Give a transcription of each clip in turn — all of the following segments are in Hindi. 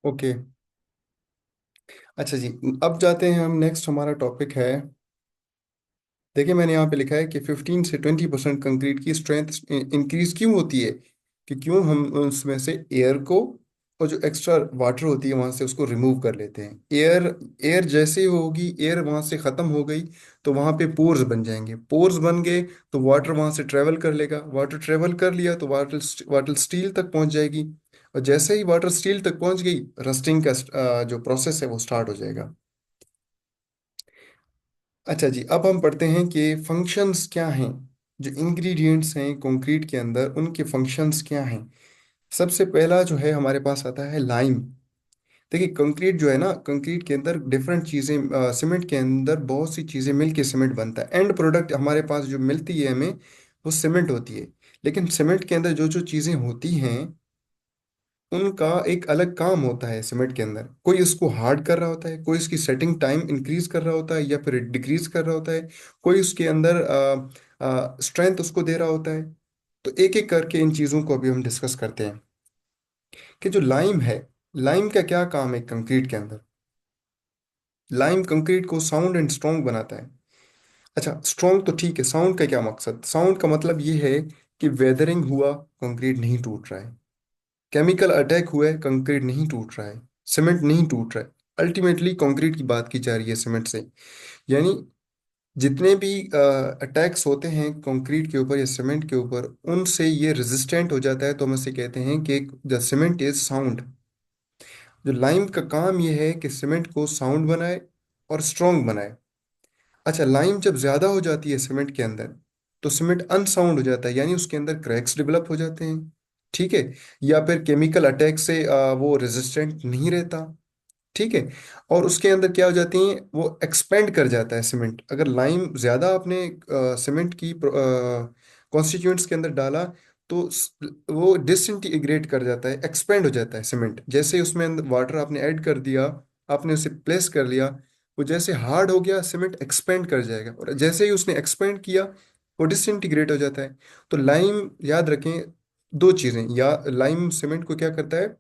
ओके। अच्छा जी। अब जाते हैं हम, नेक्स्ट हमारा टॉपिक है। देखिए मैंने यहाँ पे लिखा है कि 15 से 20% कंक्रीट की स्ट्रेंथ इंक्रीज क्यों होती है, कि क्यों हम उसमें से एयर को और जो एक्स्ट्रा वाटर होती है वहां से उसको रिमूव कर लेते हैं। एयर एयर जैसे ही होगी, एयर वहां से खत्म हो गई तो वहां पे पोर्स बन जाएंगे, पोर्स बन गए तो वाटर वहां से ट्रेवल कर लेगा, वाटर ट्रेवल कर लिया तो वाटर वाटर स्टील तक पहुंच जाएगी। और जैसे ही वाटर स्टील तक पहुंच गई, रस्टिंग का जो प्रोसेस है वो स्टार्ट हो जाएगा। अच्छा जी, अब हम पढ़ते हैं कि फंक्शंस क्या हैं। जो इंग्रेडिएंट्स हैं कंक्रीट के अंदर, उनके फंक्शंस क्या हैं। सबसे पहला जो है हमारे पास आता है लाइम। देखिए कंक्रीट जो है ना, कंक्रीट के अंदर डिफरेंट चीज़ें, सीमेंट के अंदर बहुत सी चीज़ें मिलके सीमेंट बनता है। एंड प्रोडक्ट हमारे पास जो मिलती है हमें, वो सीमेंट होती है। लेकिन सीमेंट के अंदर जो जो चीज़ें होती हैं, उनका एक अलग काम होता है। सीमेंट के अंदर कोई इसको हार्ड कर रहा होता है, कोई इसकी सेटिंग टाइम इंक्रीज कर रहा होता है या फिर डिक्रीज कर रहा होता है, कोई उसके अंदर स्ट्रेंथ उसको दे रहा होता है। तो एक एक करके इन चीज़ों को अभी हम डिस्कस करते हैं कि जो लाइम है, लाइम का क्या काम है कंक्रीट के अंदर। लाइम कंक्रीट को साउंड एंड स्ट्रॉन्ग बनाता है। अच्छा स्ट्रॉन्ग तो ठीक है, साउंड का क्या मकसद, साउंड का मतलब ये है कि वेदरिंग हुआ, कंक्रीट नहीं टूट रहा है। केमिकल अटैक हुआ है, कंक्रीट नहीं टूट रहा है, सीमेंट नहीं टूट रहा है। अल्टीमेटली कंक्रीट की बात की जा रही है सीमेंट से। यानी जितने भी अटैक्स होते हैं कंक्रीट के ऊपर या सीमेंट के ऊपर, उनसे ये रेजिस्टेंट हो जाता है। तो हम इसे कहते हैं कि द सीमेंट इज साउंड। जो लाइम का काम ये है कि सीमेंट को साउंड बनाए और स्ट्रॉन्ग बनाए। अच्छा लाइम जब ज्यादा हो जाती है सीमेंट के अंदर, तो सीमेंट अनसाउंड हो जाता है, यानी उसके अंदर क्रैक्स डेवलप हो जाते हैं। ठीक है। या फिर केमिकल अटैक से वो रेजिस्टेंट नहीं रहता। ठीक है। और उसके अंदर क्या हो जाती है, वो एक्सपेंड कर जाता है सीमेंट। अगर लाइम ज्यादा आपने सीमेंट की कॉन्स्टिट्यूएंट्स के अंदर डाला, तो वो डिसइंटीग्रेट कर जाता है, एक्सपेंड हो जाता है सीमेंट। जैसे ही उसमें वाटर आपने ऐड कर दिया, आपने उसे प्लेस कर लिया, वो जैसे हार्ड हो गया, सीमेंट एक्सपेंड कर जाएगा। और जैसे ही उसने एक्सपेंड किया, वो डिसइंटीग्रेट हो जाता है। तो लाइम याद रखें, दो चीजें, या लाइम सीमेंट को क्या करता है,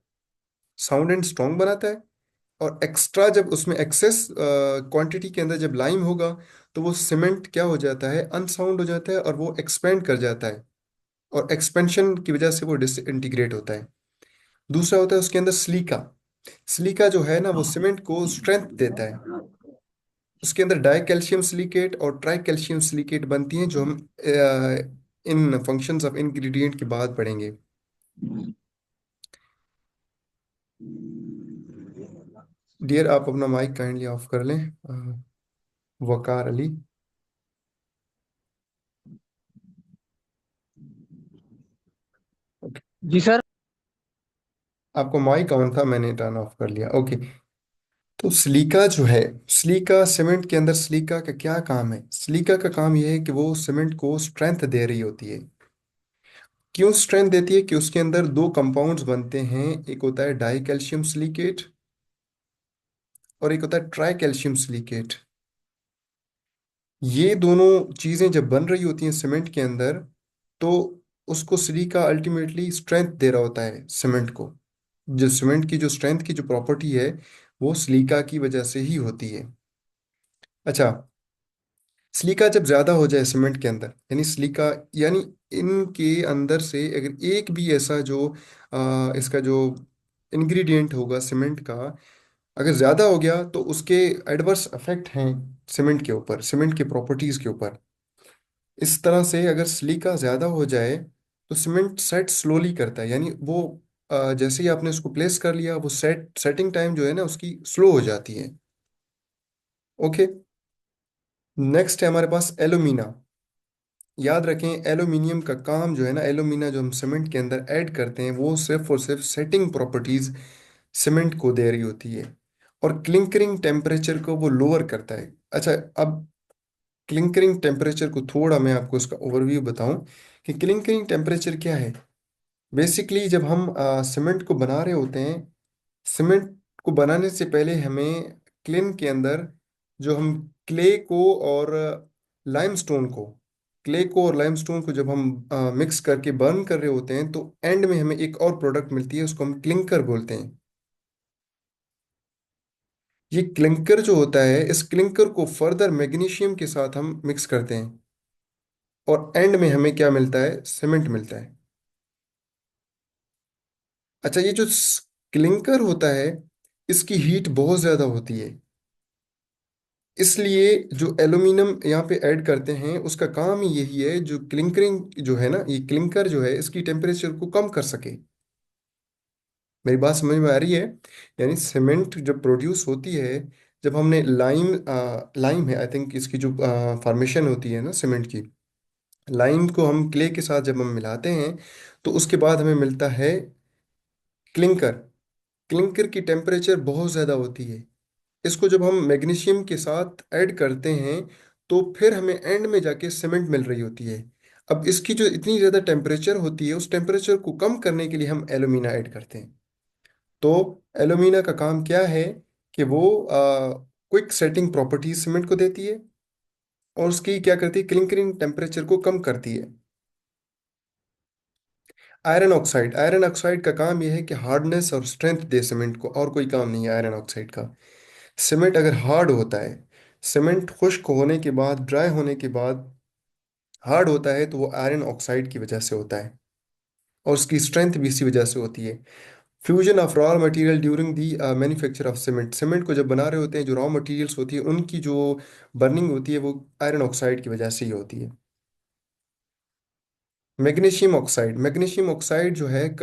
साउंड एंड स्ट्रॉन्ग बनाता है। और एक्स्ट्रा जब उसमें एक्सेस क्वांटिटी के अंदर जब लाइम होगा, तो वो सीमेंट क्या हो जाता है, अनसाउंड हो जाता है और वो एक्सपेंड कर जाता है। और एक्सपेंशन की वजह से वो डिसइंटीग्रेट होता है। दूसरा होता है उसके अंदर सिलिका। सिलिका जो है ना, वो सीमेंट को स्ट्रेंथ देता है। उसके अंदर डाई कैल्शियम सिलिकेट और ट्राई कैल्शियम सिलिकेट बनती हैं, जो हम इन फंक्शंस ऑफ इंग्रेडिएंट के बाद पढ़ेंगे। डियर आप अपना माइक काइंडली ऑफ कर लें। वकार अली। जी सर। आपको माइक ऑन था, मैंने टर्न ऑफ कर लिया। ओके। तो सिलिका जो है, सिलिका सीमेंट के अंदर, सिलिका का क्या काम है, सिलिका का काम यह है कि वो सीमेंट को स्ट्रेंथ दे रही होती है। क्यों स्ट्रेंथ देती है, कि उसके अंदर दो कंपाउंड्स बनते हैं। एक होता है डाई कैल्शियम सिलिकेट और एक होता है ट्राई कैल्शियम सिलिकेट। ये दोनों चीजें जब बन रही होती हैं सीमेंट के अंदर, तो उसको सिलिका अल्टीमेटली स्ट्रेंथ दे रहा होता है सीमेंट को। जो सीमेंट की जो स्ट्रेंथ की जो प्रॉपर्टी है, वो सिलिका की वजह से ही होती है। अच्छा, सिलिका जब ज्यादा हो जाए सीमेंट के अंदर, यानी सिलिका, यानी इनके अंदर से अगर एक भी ऐसा जो इसका जो इंग्रेडिएंट होगा सीमेंट का, अगर ज्यादा हो गया, तो उसके एडवर्स इफेक्ट हैं सीमेंट के ऊपर, सीमेंट की प्रॉपर्टीज के ऊपर। इस तरह से अगर सिलिका ज्यादा हो जाए, तो सीमेंट सेट स्लोली करता है, यानी वो जैसे ही आपने उसको प्लेस कर लिया, वो सेटिंग टाइम जो है ना उसकी स्लो हो जाती है। ओके। नेक्स्ट है हमारे पास एल्यूमिना। याद रखें एल्यूमिनियम का काम जो है ना, एल्यूमिना जो हम सीमेंट के अंदर ऐड करते हैं, वो सिर्फ और सिर्फ सेटिंग प्रॉपर्टीज सीमेंट को दे रही होती है। और क्लिंकरिंग टेम्परेचर को वो लोअर करता है। अच्छा, अब क्लिंकरिंग टेम्परेचर को थोड़ा मैं आपको इसका ओवरव्यू बताऊं कि क्लिंकरिंग टेम्परेचर क्या है। बेसिकली जब हम सीमेंट को बना रहे होते हैं, सीमेंट को बनाने से पहले हमें क्लिन के अंदर, जो हम क्ले को और लाइमस्टोन को, क्ले को और लाइमस्टोन को जब हम मिक्स करके बर्न कर रहे होते हैं, तो एंड में हमें एक और प्रोडक्ट मिलती है, उसको हम क्लिंकर बोलते हैं। ये क्लिंकर जो होता है, इस क्लिंकर को फर्दर मैग्नीशियम के साथ हम मिक्स करते हैं, और एंड में हमें क्या मिलता है? सीमेंट मिलता है। अच्छा, ये जो क्लिंकर होता है, इसकी हीट बहुत ज्यादा होती है, इसलिए जो एल्यूमिनियम यहाँ पे ऐड करते हैं उसका काम ही यही है, जो क्लिंकरिंग जो है ना, ये क्लिंकर जो है इसकी टेम्परेचर को कम कर सके। मेरी बात समझ में आ रही है? यानी सीमेंट जब प्रोड्यूस होती है, जब हमने लाइम, लाइम है आई थिंक, इसकी जो फॉर्मेशन होती है ना सीमेंट की, लाइम को हम क्ले के साथ जब हम मिलाते हैं, तो उसके बाद हमें मिलता है क्लिंकर। क्लिंकर की टेम्परेचर बहुत ज़्यादा होती है। इसको जब हम मैग्नीशियम के साथ ऐड करते हैं, तो फिर हमें एंड में जाके सीमेंट मिल रही होती है। अब इसकी जो इतनी ज़्यादा टेम्परेचर होती है, उस टेम्परेचर को कम करने के लिए हम एल्यूमिना ऐड करते हैं। तो एल्यूमिना का काम क्या है कि वो क्विक सेटिंग प्रॉपर्टीज सीमेंट को देती है, और उसकी क्या करती है, क्लिंकरिंग टेम्परेचर को कम करती है। आयरन ऑक्साइड का काम यह है कि हार्डनेस और स्ट्रेंथ दे सीमेंट को, और कोई काम नहीं है आयरन ऑक्साइड का। सीमेंट अगर हार्ड होता है, सीमेंट खुश्क होने के बाद, ड्राई होने के बाद हार्ड होता है, तो वो आयरन ऑक्साइड की वजह से होता है, और उसकी स्ट्रेंथ भी इसी वजह से होती है। Fusion of raw material during the manufacture of cement, cement को जब बना रहे होते हैं, जो रॉ मटेरियल्स होती है उनकी जो बर्निंग होती है, वो आयरन ऑक्साइड की वजह से ही होती है। मैग्नीशियम ऑक्साइड जो है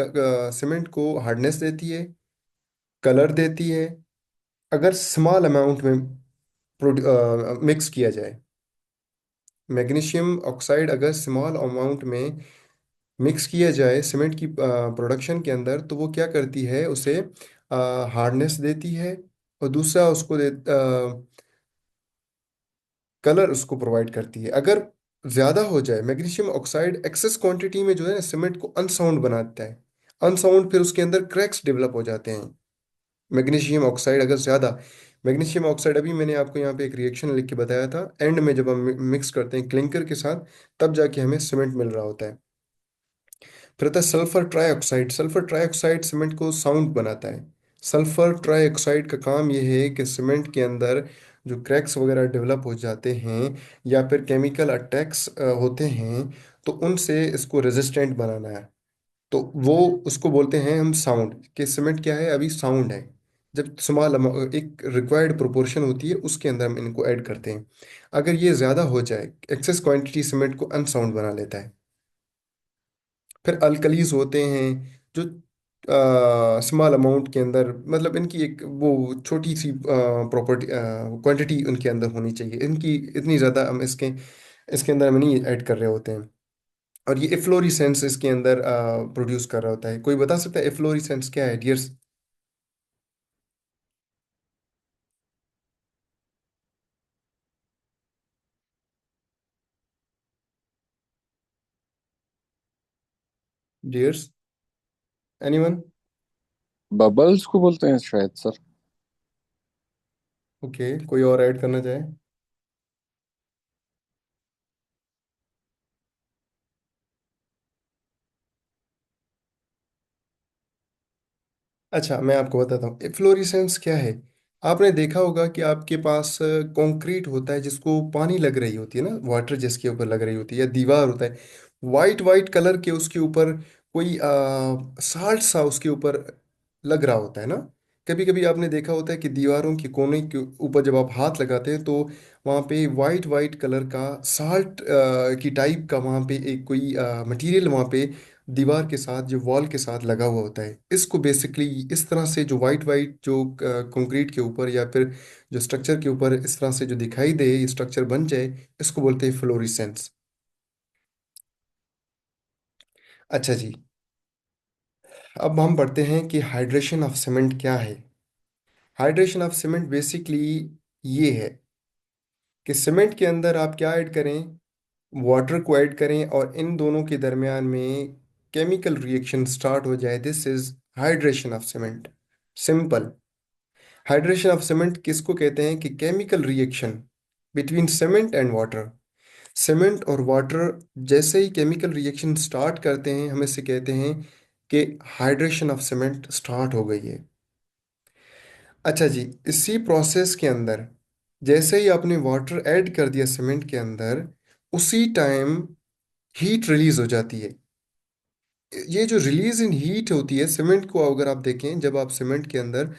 सीमेंट को हार्डनेस देती है, कलर देती है, अगर स्मॉल अमाउंट में मिक्स किया जाए। मैग्नीशियम ऑक्साइड अगर स्मॉल अमाउंट में मिक्स किया जाए सीमेंट की प्रोडक्शन के अंदर, तो वो क्या करती है, उसे हार्डनेस देती है, और दूसरा उसको कलर उसको प्रोवाइड करती है। अगर ज़्यादा हो जाए मैग्नीशियम ऑक्साइड एक्सेस क्वांटिटी में, जो है ना, सीमेंट को अनसाउंड बनाता है। अनसाउंड, फिर उसके अंदर क्रैक्स डेवलप हो जाते हैं। मैग्नीशियम ऑक्साइड अगर ज़्यादा, मैग्नीशियम ऑक्साइड अभी मैंने आपको यहाँ पे एक रिएक्शन लिख के बताया था, एंड में जब हम मिक्स करते हैं क्लिंकर के साथ, तब जाके हमें सीमेंट मिल रहा होता है। फिर आता है sulphur trioxide. Sulphur trioxide cement को साउंड बनाता है। सल्फर ट्राईऑक्साइड का काम यह है कि सीमेंट के अंदर जो क्रैक्स वगैरह डेवलप हो जाते हैं, या फिर केमिकल अटैक्स होते हैं, तो उनसे इसको रेजिस्टेंट बनाना है। तो वो उसको बोलते हैं हम साउंड, कि सीमेंट क्या है, अभी साउंड है। जब स्मॉल एक रिक्वायर्ड प्रोपोर्शन होती है, उसके अंदर हम इनको ऐड करते हैं। अगर ये ज़्यादा हो जाए, एक्सेस क्वांटिटी सीमेंट को अनसाउंड बना लेता है। फिर अल्कलीज होते हैं, जो स्मॉल अमाउंट के अंदर, मतलब इनकी एक वो छोटी सी प्रॉपर्टी क्वांटिटी उनके अंदर होनी चाहिए, इनकी इतनी ज़्यादा हम इसके इसके अंदर हम नहीं ऐड कर रहे होते हैं। और ये इफ्लोरिसेंस इसके अंदर प्रोड्यूस कर रहा होता है। कोई बता सकता है इफ्लोरिसेंस क्या है, डियर्स? Dears, anyone? बबल्स को बोलते हैं शायद सर। ओके, कोई और ऐड करना चाहे? अच्छा, मैं आपको बताता हूँ इफ्लोरेसेंस क्या है। आपने देखा होगा कि आपके पास कंक्रीट होता है, जिसको पानी लग रही होती है ना, वाटर जिसके ऊपर लग रही होती है, या दीवार होता है, वाइट वाइट कलर के, उसके ऊपर कोई साल्ट सा उसके ऊपर लग रहा होता है ना। कभी कभी आपने देखा होता है कि दीवारों के कोने के ऊपर जब आप हाथ लगाते हैं, तो वहाँ पे वाइट वाइट कलर का साल्ट की टाइप का वहाँ पे एक कोई मटेरियल वहाँ पे दीवार के साथ, जो वॉल के साथ लगा हुआ होता है। इसको बेसिकली इस तरह से, जो वाइट वाइट जो कंक्रीट के ऊपर या फिर जो स्ट्रक्चर के ऊपर इस तरह से जो दिखाई दे, ये स्ट्रक्चर बन जाए, इसको बोलते हैं फ्लोरिसेंस। अच्छा जी, अब हम पढ़ते हैं कि हाइड्रेशन ऑफ सीमेंट क्या है। हाइड्रेशन ऑफ सीमेंट बेसिकली ये है कि सीमेंट के अंदर आप क्या ऐड करें, वाटर को ऐड करें, और इन दोनों के दरमियान में केमिकल रिएक्शन स्टार्ट हो जाए, this is hydration of cement. Simple. Hydration of cement किसको कहते हैं? कि chemical reaction between cement and water. Cement और वाटर जैसे ही केमिकल रिएक्शन स्टार्ट करते हैं, हम इसे कहते हैं कि हाइड्रेशन ऑफ सीमेंट स्टार्ट हो गई है। अच्छा जी, इसी प्रोसेस के अंदर जैसे ही आपने वाटर ऐड कर दिया सीमेंट के अंदर, उसी टाइम हीट रिलीज हो जाती है। ये जो रिलीज इन हीट होती है सीमेंट को, अगर आप देखें जब आप सीमेंट के अंदर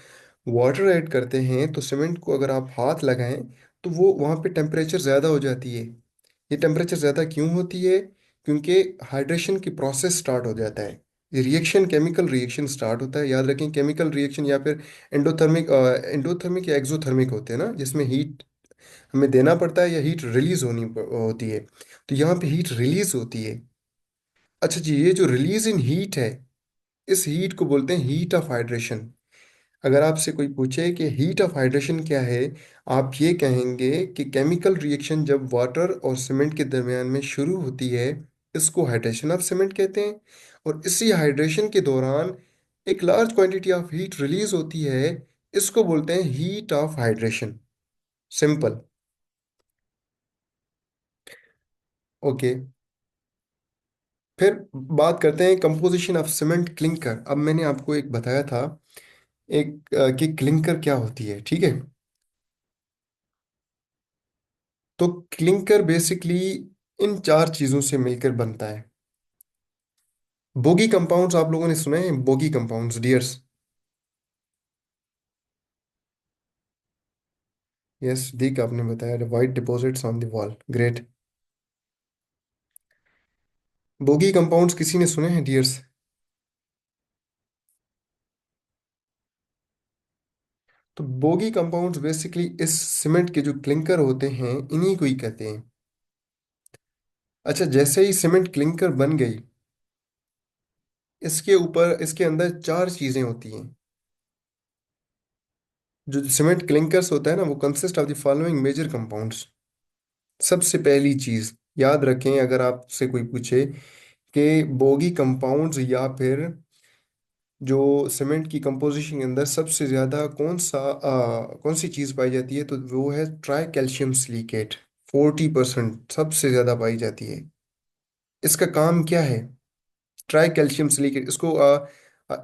वाटर ऐड करते हैं तो सीमेंट को अगर आप हाथ लगाएं तो वो वहाँ पे टेम्परेचर ज़्यादा हो जाती है। ये टेम्परेचर ज़्यादा क्यों होती है? क्योंकि हाइड्रेशन की प्रोसेस स्टार्ट हो जाता है। ये रिएक्शन, केमिकल रिएक्शन स्टार्ट होता है। याद रखें, केमिकल रिएक्शन या फिर एंडोथर्मिक एंडोथर्मिक या एक्सोथर्मिक होते हैं ना, जिसमें हीट हमें देना पड़ता है या हीट रिलीज होती है। तो यहाँ पे हीट रिलीज होती है। अच्छा जी, ये जो रिलीज इन हीट है, इस हीट को बोलते हैं हीट ऑफ हाइड्रेशन। अगर आपसे कोई पूछे कि हीट ऑफ हाइड्रेशन क्या है, आप ये कहेंगे कि केमिकल रिएक्शन जब वाटर और सीमेंट के दरमियान में शुरू होती है, इसको हाइड्रेशन ऑफ सीमेंट कहते हैं। और इसी हाइड्रेशन के दौरान एक large quantity of heat release होती है, इसको बोलते हैं heat of hydration. Simple. Okay. फिर बात करते हैं कंपोजिशन ऑफ सीमेंट क्लिंकर। अब मैंने आपको एक बताया था, एक कि क्लिंकर क्या होती है, ठीक है? तो क्लिंकर बेसिकली इन चार चीजों से मिलकर बनता है। बोगी कंपाउंड्स आप लोगों ने सुने हैं? Bogie compounds, dears. यस, ठीक, आपने बताया white deposits on the wall, great. Bogie compounds किसी ने सुने हैं, डियर्स? तो बोगी कंपाउंड्स बेसिकली इस सीमेंट के जो क्लिंकर होते हैं, इन्हीं को ही कहते हैं। अच्छा, जैसे ही सीमेंट क्लिंकर बन गई, इसके ऊपर, इसके अंदर चार चीजें होती हैं। जो सीमेंट क्लिंकर्स होता है ना, वो consist of the following major compounds. सबसे पहली चीज याद रखें, अगर आपसे कोई पूछे कि बोगी कंपाउंड्स या फिर जो सीमेंट की कंपोजिशन के अंदर सबसे ज्यादा कौन सी चीज पाई जाती है, तो वो है ट्राई कैल्शियम सिलिकेट। 40% सबसे ज्यादा पाई जाती है। इसका काम क्या है? ट्राई कैल्शियम सिलिकेट, इसको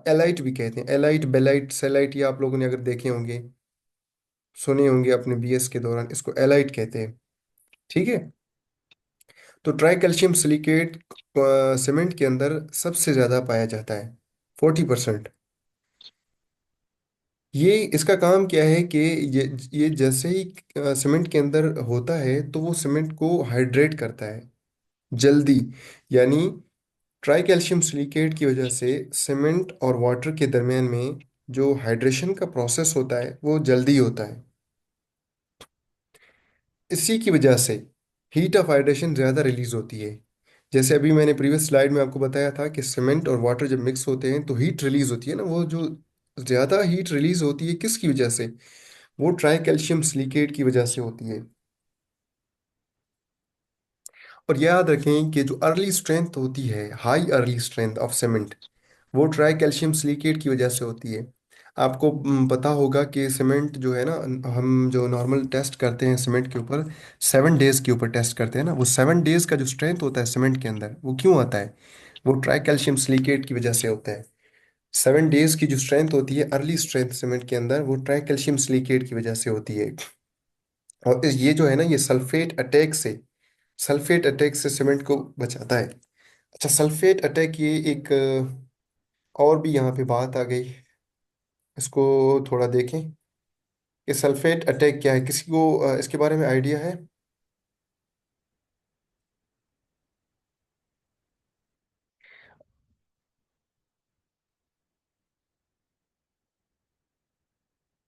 एलाइट भी कहते हैं। एलाइट, बेलाइट, सेलाइट, ये आप लोगों ने अगर देखे होंगे, सुने होंगे अपने बीएस के दौरान, इसको एलाइट कहते हैं। ठीक है। तो ट्राई कैल्शियम सिलिकेट सीमेंट के अंदर सबसे ज्यादा पाया जाता है, 40%। ये इसका काम क्या है कि ये जैसे ही सीमेंट के अंदर होता है तो वो सीमेंट को हाइड्रेट करता है जल्दी। यानी ट्राई कैल्शियम सिलिकेट की वजह से सीमेंट और वाटर के दरमियान में जो हाइड्रेशन का प्रोसेस होता है वो जल्दी होता है। इसी की वजह से हीट ऑफ हाइड्रेशन ज़्यादा रिलीज होती है। जैसे अभी मैंने प्रीवियस स्लाइड में आपको बताया था कि सीमेंट और वाटर जब मिक्स होते हैं तो हीट रिलीज होती है ना, वो जो ज़्यादा हीट रिलीज होती है किसकी वजह से? वो ट्राई कैल्शियम सिलिकेट की वजह से होती है। और याद रखें कि जो अर्ली स्ट्रेंथ होती है, high early strength of cement, वो ट्राई कैल्शियम सिलिकेट की वजह से होती है। आपको पता होगा कि सीमेंट जो है ना, हम जो नॉर्मल टेस्ट करते हैं सीमेंट के ऊपर, 7 डेज के ऊपर टेस्ट करते हैं ना, वो 7 डेज का जो स्ट्रेंथ होता है सीमेंट के अंदर, वो क्यों आता है? वो ट्राई कैल्शियम सिलिकेट की वजह से होता है। 7 डेज की जो स्ट्रेंथ होती है, अर्ली स्ट्रेंथ सीमेंट के अंदर, वो ट्राई कैल्शियम सिलिकेट की वजह से होती है। और ये जो है ना, ये सल्फेट अटैक से सीमेंट को बचाता है। अच्छा, सल्फेट अटैक, ये एक और भी यहाँ पे बात आ गई, इसको थोड़ा देखें कि सल्फेट अटैक क्या है। किसी को इसके बारे में आइडिया है?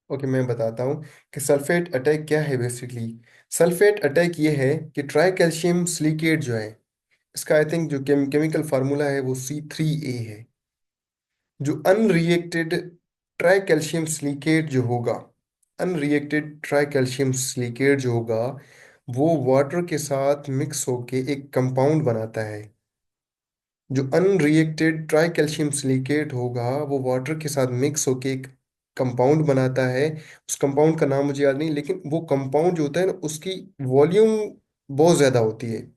ओके, मैं बताता हूँ कि सल्फेट अटैक क्या है बेसिकली। सल्फेट अटैक ये है कि ट्राई कैल्शियम सिलिकेट जो है, इसका आई थिंक जो केमिकल फार्मूला है वो C3A है। जो अनरिएक्टेड ट्राई कैल्शियम सिलिकेट जो होगा, अनरिएक्टेड ट्राई कैल्शियम सिलिकेट जो होगा, वो वाटर के साथ मिक्स होके एक कंपाउंड बनाता है। जो अनरिएक्टेड ट्राई कैल्शियम सिलिकेट होगा, वो वाटर के साथ मिक्स होके एक कंपाउंड बनाता है। उस कंपाउंड का नाम मुझे याद नहीं, लेकिन वो कंपाउंड जो होता है ना, उसकी वॉल्यूम बहुत ज़्यादा होती है।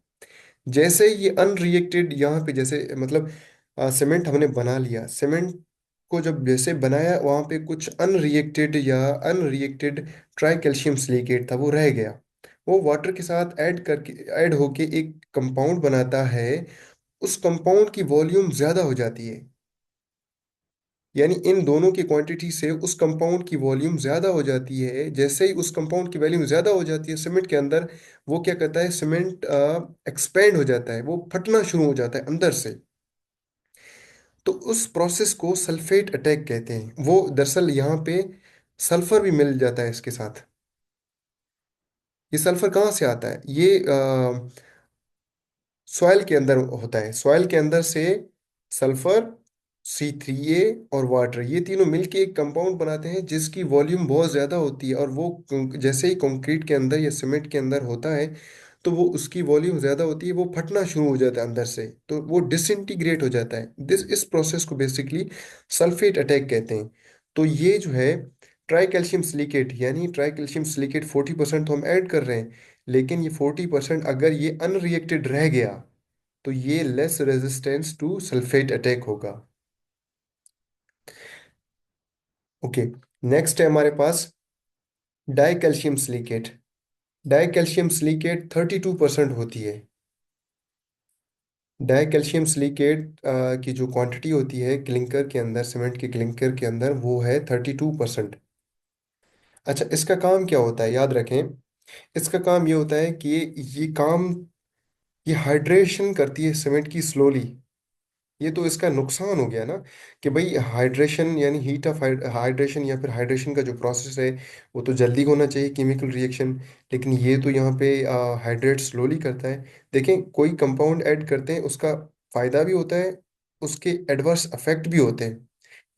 जैसे ये अनरिएक्टेड यहाँ पे, जैसे मतलब सीमेंट हमने बना लिया, सीमेंट को जब जैसे बनाया, वहां पे कुछ अनरिएक्टेड या अनरिएक्टेड ट्राई कैल्शियम सिलिकेट था, वो रह गया। वो वाटर के साथ ऐड होके एक कंपाउंड बनाता है। उस कंपाउंड की वॉल्यूम ज्यादा हो जाती है, यानी इन दोनों की क्वांटिटी से उस कंपाउंड की वॉल्यूम ज्यादा हो जाती है। जैसे ही उस कंपाउंड की वॉल्यूम ज्यादा हो जाती है सीमेंट के अंदर, वो क्या करता है, सीमेंट एक्सपेंड हो जाता है, वो फटना शुरू हो जाता है अंदर से। तो उस प्रोसेस को सल्फेट अटैक कहते हैं। वो दरअसल यहाँ पे सल्फर भी मिल जाता है इसके साथ। ये सल्फर कहाँ से आता है? ये सॉइल के अंदर होता है। सॉइल के अंदर से सल्फर, C3A और वाटर, ये तीनों मिलके एक कंपाउंड बनाते हैं जिसकी वॉल्यूम बहुत ज़्यादा होती है। और वो जैसे ही कंक्रीट के अंदर या सीमेंट के अंदर होता है, तो वो उसकी वॉल्यूम ज़्यादा होती है, वो फटना शुरू हो जाता है अंदर से, तो वो डिसइंटीग्रेट हो जाता है। इस प्रोसेस को बेसिकली सल्फेट अटैक कहते हैं। तो ये जो है ट्राई कैल्शियम सिलिकेट, यानी ट्राई कैल्शियम सिलिकेट 40% तो हम ऐड कर रहे हैं, लेकिन ये 40% अगर ये अनरिएक्टेड रह गया, तो ये less resistance to sulphate attack होगा। ओके। नेक्स्ट है हमारे पास die calcium silicate. Die calcium silicate 32% होती है। डाई कैल्शियम सिलिकेट की जो क्वांटिटी होती है क्लिंकर के अंदर, सीमेंट के क्लिंकर के अंदर, वो है 32%। अच्छा, इसका काम क्या होता है, याद रखें। इसका काम ये होता है कि ये हाइड्रेशन करती है सीमेंट की स्लोली। ये तो इसका नुकसान हो गया ना, कि भाई हाइड्रेशन यानी हीट ऑफ हाइड्रेशन, या फिर हाइड्रेशन का जो प्रोसेस है वो तो जल्दी होना चाहिए, केमिकल रिएक्शन। लेकिन ये तो यहाँ पे हाइड्रेट स्लोली करता है। देखें, कोई कंपाउंड ऐड करते हैं, उसका फायदा भी होता है, उसके एडवर्स इफेक्ट भी होते हैं।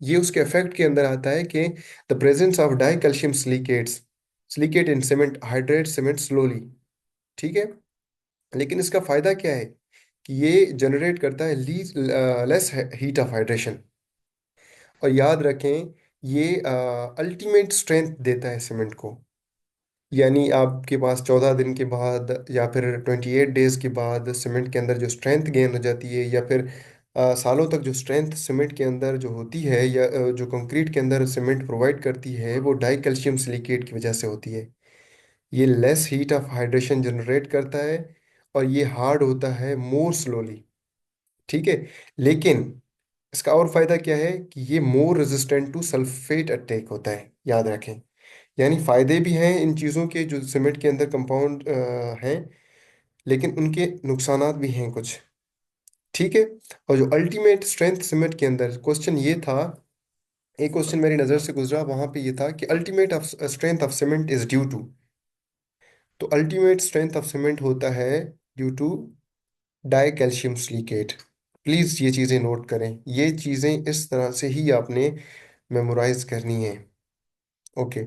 ये उसके इफेक्ट के अंदर आता है कि the presence of die calcium silicates, silicate in cement hydrate cement slowly. ठीक है। लेकिन इसका फायदा क्या है कि ये जनरेट करता है लेस हीट ऑफ हाइड्रेशन। और याद रखें, ये अल्टीमेट स्ट्रेंथ देता है सीमेंट को। यानी आपके पास 14 दिन के बाद या फिर 28 डेज के बाद सीमेंट के अंदर जो स्ट्रेंथ गेन हो जाती है, या फिर सालों तक जो स्ट्रेंथ सीमेंट के अंदर जो होती है, या जो कंक्रीट के अंदर सीमेंट प्रोवाइड करती है, वो डाई कैल्शियम सिलिकेट की वजह से होती है। ये less heat of hydration generate करता है, और ये हार्ड होता है मोर स्लोली। ठीक है। लेकिन इसका और फायदा क्या है कि ये मोर रेजिस्टेंट टू सल्फेट अटैक होता है, याद रखें। यानी फायदे भी हैं इन चीज़ों के, जो सीमेंट के अंदर कंपाउंड हैं, लेकिन उनके नुकसानात भी हैं कुछ। ठीक है। और जो अल्टीमेट स्ट्रेंथ सीमेंट के अंदर, क्वेश्चन ये था, एक क्वेश्चन मेरी नज़र से गुजरा, वहां पे ये था कि ultimate of strength of cement is due to. तो अल्टीमेट स्ट्रेंथ ऑफ सीमेंट होता है due to di calcium silicate. Please ये चीजें नोट करें, ये चीजें इस तरह से ही आपने मेमोराइज करनी है। ओके।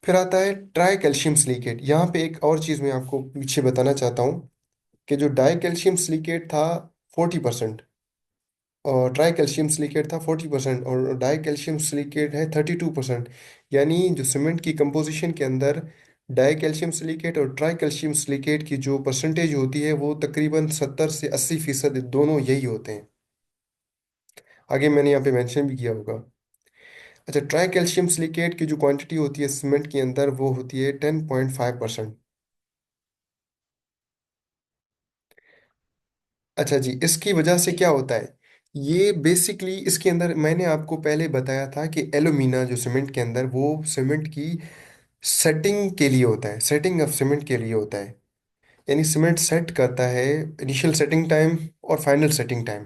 फिर आता है ट्राई कैल्शियम सिलिकेट। यहाँ पे एक और चीज मैं आपको पीछे बताना चाहता हूँ, कि जो डाई कैल्शियम सिलिकेट था 40%, और ट्राई कैल्शियम सिलिकेट था 40%, और डाई कैल्शियम सिलिकेट है 32%। यानी जो सीमेंट की कंपोजिशन के अंदर डाई कैल्शियम सिलिकेट और ट्राई कैल्शियम सिलिकेट की जो परसेंटेज होती है, वो तकरीबन 70 से 80% दोनों यही होते हैं। आगे मैंने यहाँ पे मेंशन भी किया होगा। अच्छा, ट्राई कैल्शियम सिलिकेट की जो क्वांटिटी होती है सीमेंट के अंदर, वो होती है 10.5%। अच्छा जी, इसकी वजह से क्या होता है, ये बेसिकली इसके अंदर मैंने आपको पहले बताया था कि एलुमिना जो सीमेंट के अंदर, वो सीमेंट की सेटिंग के लिए होता है, सेटिंग ऑफ सीमेंट के लिए होता है। यानी सीमेंट सेट करता है इनिशियल सेटिंग टाइम और फाइनल सेटिंग टाइम,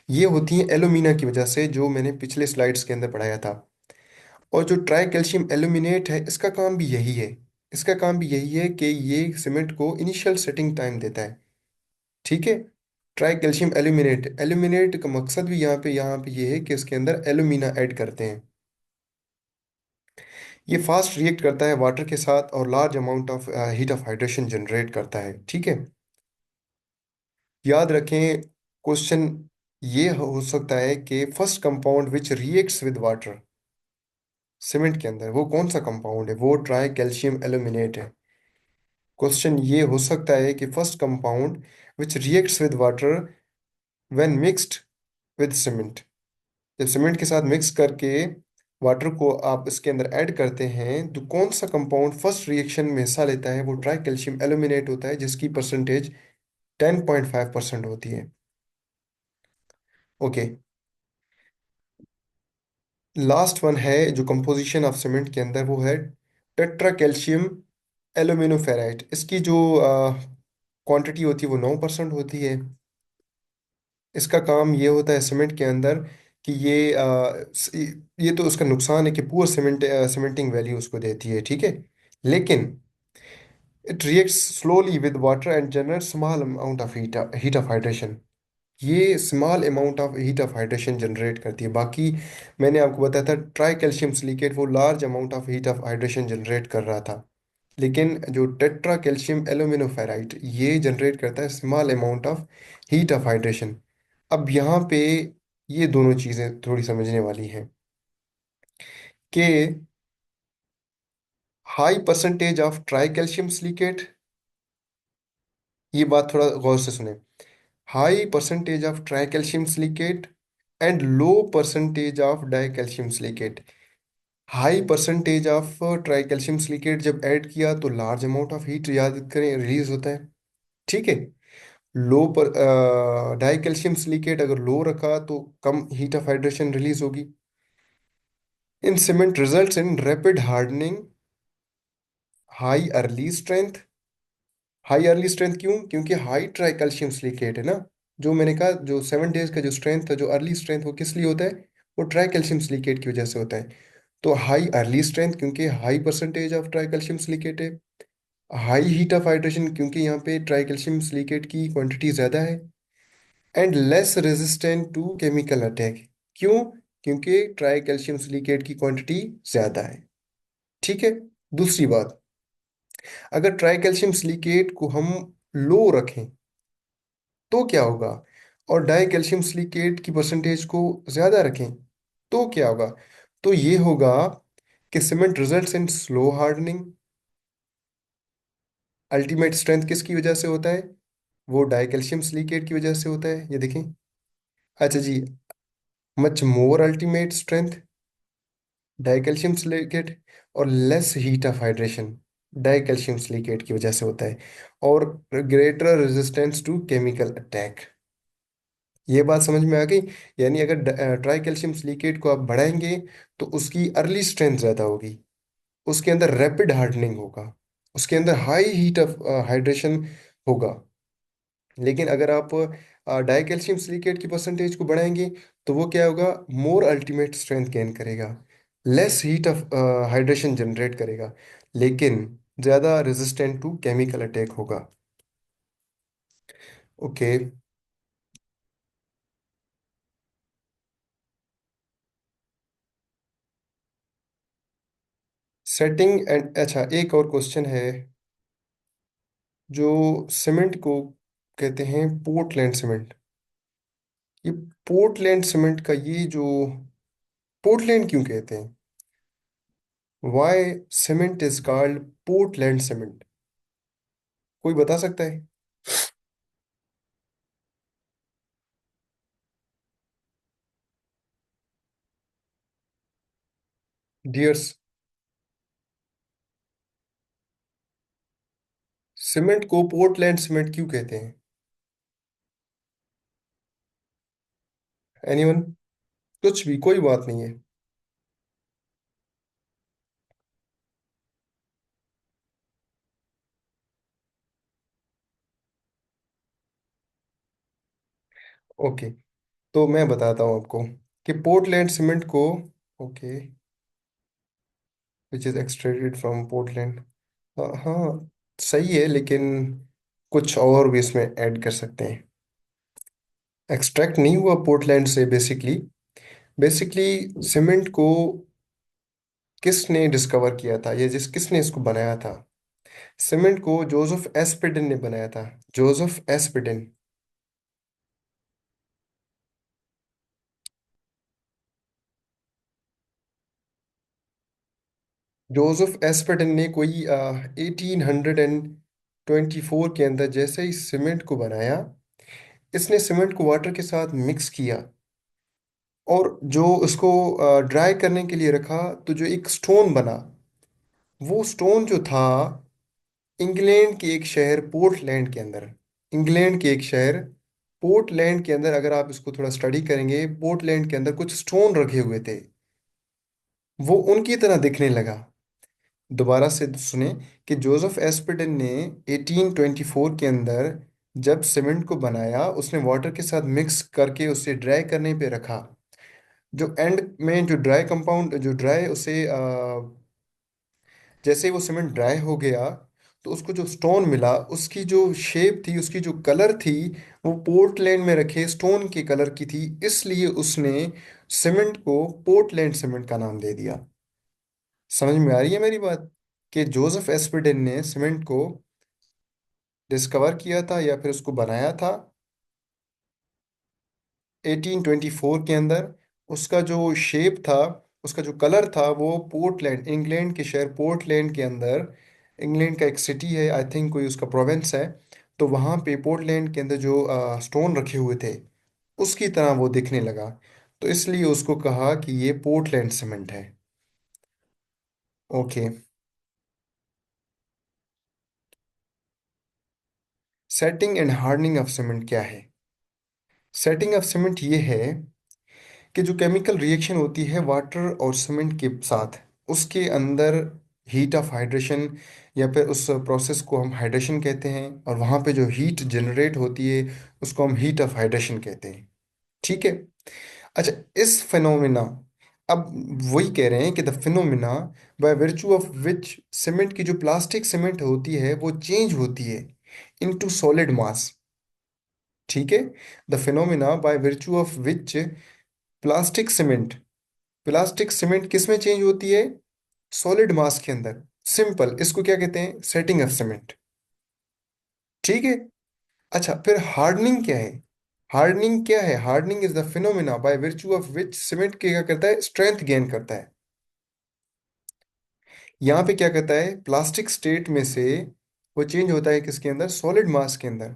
ये होती है एलुमिना की वजह से, जो मैंने पिछले स्लाइड्स के अंदर पढ़ाया था। और जो ट्राई कैल्शियम एल्यूमिनेट है, इसका काम भी यही है। इसका काम भी यही है कि ये सीमेंट को इनिशियल सेटिंग टाइम देता है। ठीक है। ट्राई कैल्शियम एल्यूमिनेट, एल्यूमिनेट का मकसद भी यहाँ पे ये है कि इसके अंदर एल्यूमिना ऐड करते हैं। ये फास्ट रिएक्ट करता है वाटर के साथ, और large amount of heat of hydration generate करता है। ठीक है। याद रखें, क्वेश्चन ये हो सकता है कि first compound which reacts with water cement के अंदर, वो कौन सा कंपाउंड है? वो ट्राई कैल्शियम एल्यूमिनेट है। क्वेश्चन ये हो सकता है कि first compound which reacts with water when mixed with cement, जब सीमेंट के साथ मिक्स करके वाटर को आप इसके अंदर ऐड करते हैं तो कौन सा कंपाउंड फर्स्ट रिएक्शन में हिस्सा लेता है? वो ट्राई कैल्शियम एल्यूमिनेट होता है, जिसकी परसेंटेज 10.5% होती है। ओके, लास्ट वन है जो कंपोजिशन ऑफ सीमेंट के अंदर, वो है टेट्रा कैल्शियम एल्यूमिनोफेराइट। इसकी जो क्वांटिटी होती है वो 9% होती है। इसका काम ये होता है सीमेंट के अंदर कि ये तो उसका नुकसान है कि पुअर सीमेंटिंग वैल्यू उसको देती है, ठीक है। लेकिन it reacts slowly with water and generate small amount of heat of hydration. ये small amount of heat of hydration generate करती है। बाकी मैंने आपको बताया था ट्राई कैल्शियम सिलिकेट वो large amount of heat of hydration generate कर रहा था, लेकिन जो टेट्रा कैल्शियम एल्यूमिनोफेराइट ये जनरेट करता है small amount of heat of hydration. अब यहाँ पे ये दोनों चीज़ें थोड़ी समझने वाली हैं कि high percentage of tri calcium silicate, ये बात थोड़ा गौर से सुने, high percentage of tri calcium silicate and low percentage of die calcium silicate. High percentage of tri calcium silicate जब ऐड किया तो लार्ज अमाउंट ऑफ हीट, याद करें, रिलीज होता है, ठीक है। लो पर डाई कैल्शियम सिलिकेट अगर लो रखा तो कम हीट ऑफ हाइड्रेशन रिलीज होगी। इन cement results in rapid hardening, high early strength. High early strength क्यों? क्योंकि हाई ट्राई कैल्शियम सिलिकेट है ना। जो मैंने कहा जो 7 डेज का जो स्ट्रेंथ है, जो अर्ली स्ट्रेंथ, वो किस लिए होता है? वो ट्राई कैल्शियम सिलिकेट की वजह से होता है। तो हाई अर्ली स्ट्रेंथ क्योंकि high percentage of tri calcium silicate है। हाई हीट ऑफ हाइड्रेशन क्योंकि यहाँ पे ट्राई कैल्शियम सिलिकेट की क्वांटिटी ज़्यादा है। And less resistant to chemical attack, क्यों? क्योंकि ट्राई कैल्शियम सिलिकेट की क्वांटिटी ज़्यादा है, ठीक है। दूसरी बात, अगर ट्राई कैल्शियम सिलिकेट को हम लो रखें तो क्या होगा, और डाई कैल्शियम सिलिकेट की परसेंटेज को ज़्यादा रखें तो क्या होगा? तो ये होगा कि cement results in slow hardening. Ultimate strength किसकी वजह से होता है? वो डाई कैल्शियम सिलिकेट की वजह से होता है, ये देखें। अच्छा जी, much more ultimate strength die calcium silicate, और less heat of hydration die calcium silicate की वजह से होता है, और greater resistance to chemical attack. ये बात समझ में आ गई? यानी अगर ट्राई कैल्शियम सिलिकेट को आप बढ़ाएंगे तो उसकी अर्ली स्ट्रेंथ ज़्यादा होगी, उसके अंदर रैपिड हार्डनिंग होगा, उसके अंदर हाई हीट ऑफ हाइड्रेशन होगा। लेकिन अगर आप डाई कैल्शियम सिलिकेट की परसेंटेज को बढ़ाएंगे तो वो क्या होगा? मोर अल्टीमेट स्ट्रेंथ गेन करेगा, less heat of hydration generate करेगा, लेकिन ज़्यादा रेजिस्टेंट टू केमिकल अटैक होगा। ओके, सेटिंग एंड, अच्छा एक और क्वेश्चन है। जो सीमेंट को कहते हैं पोर्टलैंड सीमेंट, ये पोर्टलैंड सीमेंट का ये जो पोर्टलैंड क्यों कहते हैं? Why cement is called Portland cement? कोई बता सकता है? डियर्स, सीमेंट को पोर्टलैंड सीमेंट क्यों कहते हैं? एनीवन? कुछ भी, कोई बात नहीं है। ओके, तो मैं बताता हूँ आपको कि पोर्टलैंड सीमेंट को, okay, which is extracted from Portland, हाँ हाँ, सही है, लेकिन कुछ और भी इसमें ऐड कर सकते हैं। एक्सट्रैक्ट नहीं हुआ पोर्टलैंड से बेसिकली। बेसिकली सीमेंट को किसने डिस्कवर किया था, ये जिस किसने इसको बनाया था? सीमेंट को जोसेफ एस्पिडन ने बनाया था। जोसेफ एस्पिडन। जोसेफ एस्पिडन ने कोई 1824 के अंदर जैसे ही सीमेंट को बनाया, इसने सीमेंट को वाटर के साथ मिक्स किया, और जो उसको ड्राई करने के लिए रखा, तो जो एक स्टोन बना, वो स्टोन जो था इंग्लैंड के एक शहर पोर्टलैंड के अंदर, इंग्लैंड के एक शहर पोर्टलैंड के अंदर, अगर आप इसको थोड़ा स्टडी करेंगे, पोर्टलैंड के अंदर कुछ स्टोन रखे हुए थे, वो उनकी तरह दिखने लगा। दोबारा से सुने कि जोसेफ एस्पर्टन ने 1824 के अंदर जब सीमेंट को बनाया, उसने वाटर के साथ मिक्स करके उसे ड्राई करने पे रखा। जो एंड में जो ड्राई कंपाउंड, जो ड्राई उसे जैसे ही वो सीमेंट ड्राई हो गया, तो उसको जो स्टोन मिला, उसकी जो शेप थी, उसकी जो कलर थी, वो पोर्टलैंड में रखे स्टोन के कलर की थी। इसलिए उसने सीमेंट को पोर्टलैंड सीमेंट का नाम दे दिया। समझ में आ रही है मेरी बात? कि जोसेफ एस्पर्डन ने सीमेंट को डिस्कवर किया था या फिर उसको बनाया था 1824 के अंदर। उसका जो शेप था, उसका जो कलर था, वो पोर्टलैंड, इंग्लैंड के शहर पोर्टलैंड के अंदर, इंग्लैंड का एक सिटी है, आई थिंक कोई उसका प्रोविंस है, तो वहाँ पे पोर्टलैंड के अंदर जो स्टोन रखे हुए थे, उसकी तरह वो दिखने लगा। तो इसलिए उसको कहा कि ये पोर्टलैंड सीमेंट है। Okay. Setting and hardening of cement क्या है? सेटिंग ऑफ सीमेंट ये है कि जो केमिकल रिएक्शन होती है वाटर और सीमेंट के साथ, उसके अंदर हीट ऑफ हाइड्रेशन, या फिर उस प्रोसेस को हम हाइड्रेशन कहते हैं, और वहाँ पे जो हीट जनरेट होती है, उसको हम हीट ऑफ हाइड्रेशन कहते हैं। ठीक है। अच्छा, इस फिनोमिना, अब वही कह रहे हैं कि the phenomena by virtue of which cement की जो प्लास्टिक सीमेंट होती है वो चेंज होती है इनटू सॉलिड मास। ठीक है। The phenomena by virtue of which plastic cement, plastic cement किस में चेंज होती है? सॉलिड मास के अंदर। सिंपल, इसको क्या कहते हैं? Setting of cement. ठीक है। अच्छा, फिर हार्डनिंग क्या है? हार्डनिंग क्या है? Hardening is the phenomena by virtue of which cement क्या करता है? स्ट्रेंथ गेन करता है। यहाँ पे क्या करता है? प्लास्टिक स्टेट में से वो चेंज होता है किसके अंदर? सॉलिड मास के अंदर।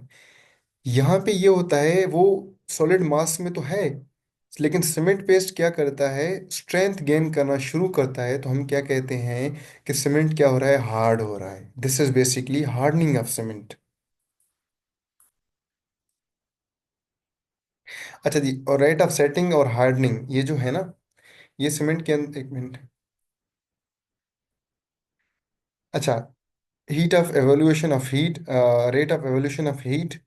यहाँ पे ये होता है, वो सॉलिड मास में तो है, लेकिन सीमेंट पेस्ट क्या करता है? स्ट्रेंथ गेन करना शुरू करता है, तो हम क्या कहते हैं कि सीमेंट क्या हो रहा है? हार्ड हो रहा है। This is basically hardening of cement. अच्छा जी, और रेट ऑफ सेटिंग और हार्डनिंग ये जो है ना, ये सीमेंट के अंदर, एक मिनट। अच्छा, heat of evolution of heat, rate of evolution of heat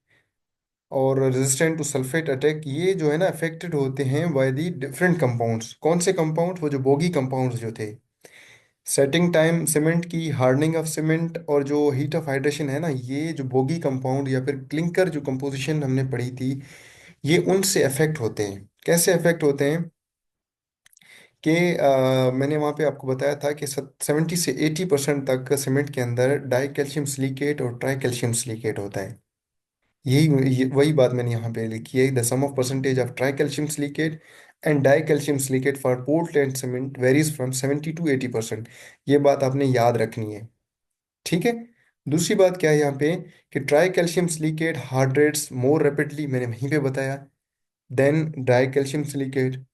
और रेजिस्टेंट टू सल्फेट अटैक, ये जो है ना अफेक्टेड होते हैं बाय दी डिफरेंट कंपाउंड्स। कौन से कंपाउंड? वो जो बोगी कंपाउंड्स जो थे। सेटिंग टाइम सीमेंट की, हार्डनिंग ऑफ सीमेंट, और जो हीट ऑफ हाइड्रेशन है ना, ये जो बोगी कंपाउंड या फिर क्लिंकर जो कंपोजिशन हमने पढ़ी थी, ये उनसे अफेक्ट होते हैं। कैसे अफेक्ट होते हैं? कि मैंने वहाँ पे आपको बताया था कि 70 से 80% तक सीमेंट के अंदर डाई कैल्शियम सिलिकेट और ट्राई कैल्शियम सिलिकेट होता है। वही बात मैंने यहाँ पे लिखी है। The sum of percentage of tri calcium silicate and di calcium silicate for Portland cement varies from 70 to 80%। ये बात आपने याद रखनी है। ठीक है। दूसरी बात क्या है यहाँ पे? कि ट्राई कैल्शियम सिलिकेट हाइड्रेट्स मोर रैपिडली, मैंने वहीं पे बताया, देन डाई कैल्शियम सिलिकेट।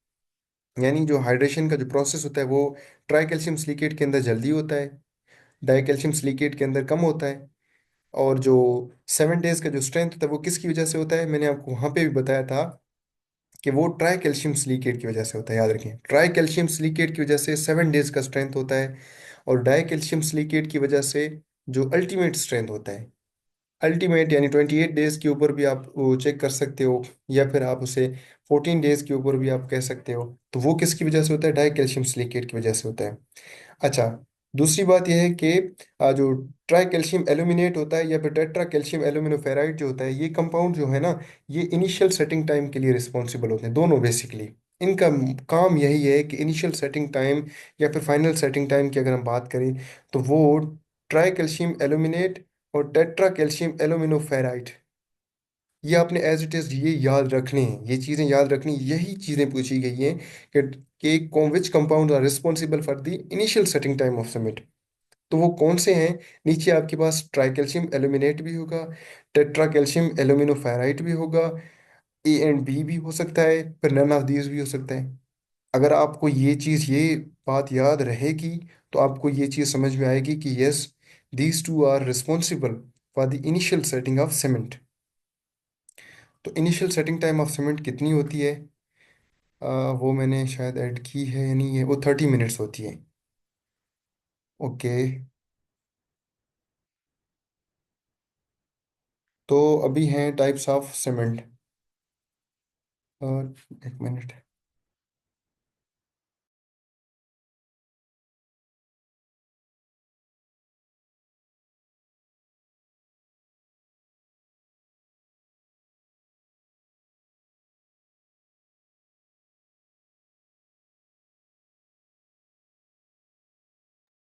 यानी जो हाइड्रेशन का जो प्रोसेस होता है, वो ट्राई कैल्शियम सिलिकेट के अंदर जल्दी होता है, डाई कैल्शियम सिलिकेट के अंदर कम होता है। और जो 7 डेज का जो स्ट्रेंथ होता है, वो किसकी वजह से होता है? मैंने आपको वहां पे भी बताया था कि वो ट्राई कैल्शियम सिलिकेट की वजह से होता है। याद रखें, ट्राई कैल्शियम सिलिकेट की वजह से 7 डेज का स्ट्रेंथ होता है, और डाई कैल्शियम सिलिकेट की वजह से जो अल्टीमेट स्ट्रेंथ होता है, अल्टीमेट यानी 28 डेज के ऊपर भी आप वो चेक कर सकते हो, या फिर आप उसे 14 डेज के ऊपर भी आप कह सकते हो। तो वो किसकी वजह से होता है? डाई कैल्शियम सिलिकेट की वजह से होता है। अच्छा, दूसरी बात यह है कि जो ट्राई कैल्शियम एल्यूमिनेट होता है या फिर टेट्रा कैल्शियम एल्यूमिनोफेराइड जो होता है, ये कंपाउंड जो है ना, ये इनिशियल सेटिंग टाइम के लिए रिस्पॉन्सिबल होते हैं दोनों बेसिकली। इनका काम यही है कि इनिशियल सेटिंग टाइम या फिर फाइनल सेटिंग टाइम की अगर हम बात करें, तो वो ट्राई कैल्शियम एल्यूमिनेट और टेट्रा कैल्शियम एल्यूमिनोफेराइड, ये आपने एज इट इज ये याद रखने हैं, ये चीज़ें याद रखनी, यही चीज़ें पूछी गई हैं कि which compound are responsible for the initial setting time of cement. तो वो कौन से हैं? नीचे आपके पास ट्राई कैल्शियम एल्यूमिनेट भी होगा, टेट्रा कैल्शियम एल्यूमिनोफेराइड भी होगा, ए एंड बी भी हो सकता है, फिर नन ऑफ दीज भी हो सकता है। अगर आपको ये बात याद रहेगी तो आपको ये चीज़ समझ में आएगी कि yes, these two are responsible for the initial setting of cement. तो initial setting time of cement कितनी होती है? वो मैंने शायद ऐड की है या नहीं है, वो 30 मिनट्स होती है। ओके। तो अभी हैं टाइप्स ऑफ सीमेंट। एक मिनट।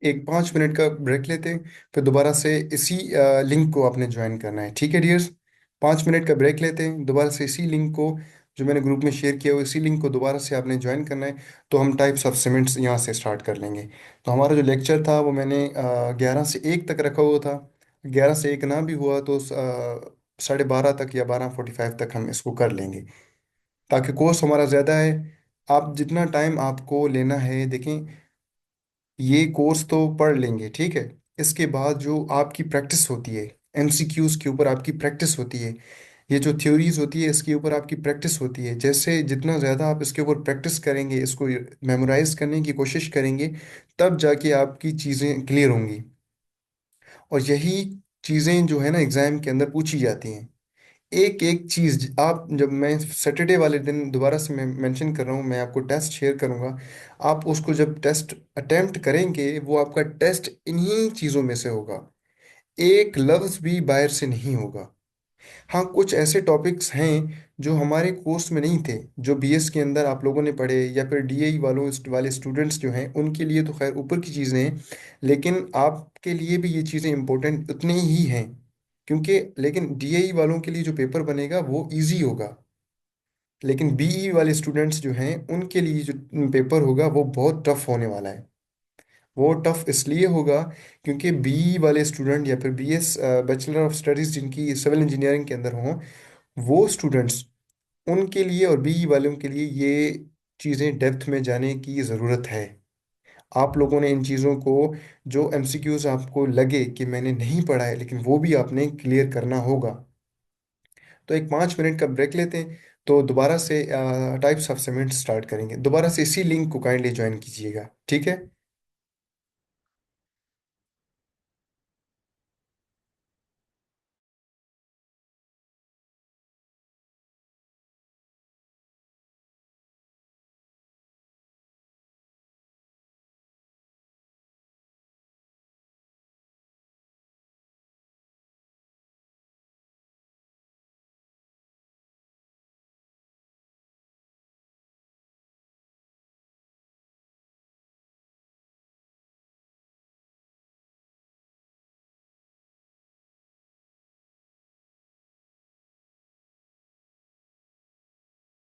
एक 5 मिनट का ब्रेक लेते हैं, फिर दोबारा से इसी लिंक को आपने ज्वाइन करना है, ठीक है डियर्स? 5 मिनट का ब्रेक लेते हैं, दोबारा से इसी लिंक को जो मैंने ग्रुप में शेयर किया हो, इसी लिंक को दोबारा से आपने ज्वाइन करना है। तो हम टाइप्स ऑफ सीमेंट्स यहाँ से स्टार्ट कर लेंगे। तो हमारा जो लेक्चर था वो मैंने 11 से 1 तक रखा हुआ था। 11 से 1 ना भी हुआ तो 12:30 तक या 12:45 तक हम इसको कर लेंगे, ताकि कोर्स हमारा ज़्यादा है। आप जितना टाइम आपको लेना है, देखें, ये कोर्स तो पढ़ लेंगे, ठीक है। इसके बाद जो आपकी प्रैक्टिस होती है, एमसीक्यूज के ऊपर आपकी प्रैक्टिस होती है, ये जो थ्योरीज होती है इसके ऊपर आपकी प्रैक्टिस होती है। जैसे जितना ज़्यादा आप इसके ऊपर प्रैक्टिस करेंगे, इसको मेमोराइज करने की कोशिश करेंगे, तब जाके आपकी चीज़ें क्लियर होंगी। और यही चीज़ें जो है ना एग्ज़ाम के अंदर पूछी जाती हैं। एक एक चीज़ आप, जब मैं सैटरडे वाले दिन दोबारा से मैं मेंशन कर रहा हूँ, मैं आपको टेस्ट शेयर करूँगा। आप उसको जब टेस्ट अटेम्प्ट करेंगे, वो आपका टेस्ट इन्हीं चीज़ों में से होगा। एक लफ्ज़ भी बाहर से नहीं होगा। हाँ, कुछ ऐसे टॉपिक्स हैं जो हमारे कोर्स में नहीं थे, जो बीएस के अंदर आप लोगों ने पढ़े, या फिर डीएई वाले स्टूडेंट्स जो हैं उनके लिए तो खैर ऊपर की चीज़ें हैं। लेकिन आपके लिए भी ये चीज़ें इंपॉर्टेंट उतनी ही हैं, क्योंकि लेकिन डीएई वालों के लिए जो पेपर बनेगा वो इजी होगा। लेकिन बीई वाले स्टूडेंट्स जो हैं उनके लिए जो पेपर होगा वो बहुत टफ होने वाला है। वो टफ इसलिए होगा क्योंकि बीई वाले स्टूडेंट या फिर बीएस बैचलर ऑफ स्टडीज़ जिनकी सिविल इंजीनियरिंग के अंदर हों, वो स्टूडेंट्स, उनके लिए और बीई वालों के लिए ये चीज़ें डेप्थ में जाने की ज़रूरत है। आप लोगों ने इन चीज़ों को, जो एमसीक्यूज आपको लगे कि मैंने नहीं पढ़ा है, लेकिन वो भी आपने क्लियर करना होगा। तो एक 5 मिनट का ब्रेक लेते हैं, तो दोबारा से टाइप्स ऑफ सीमेंट स्टार्ट करेंगे। दोबारा से इसी लिंक को काइंडली ज्वाइन कीजिएगा, ठीक है?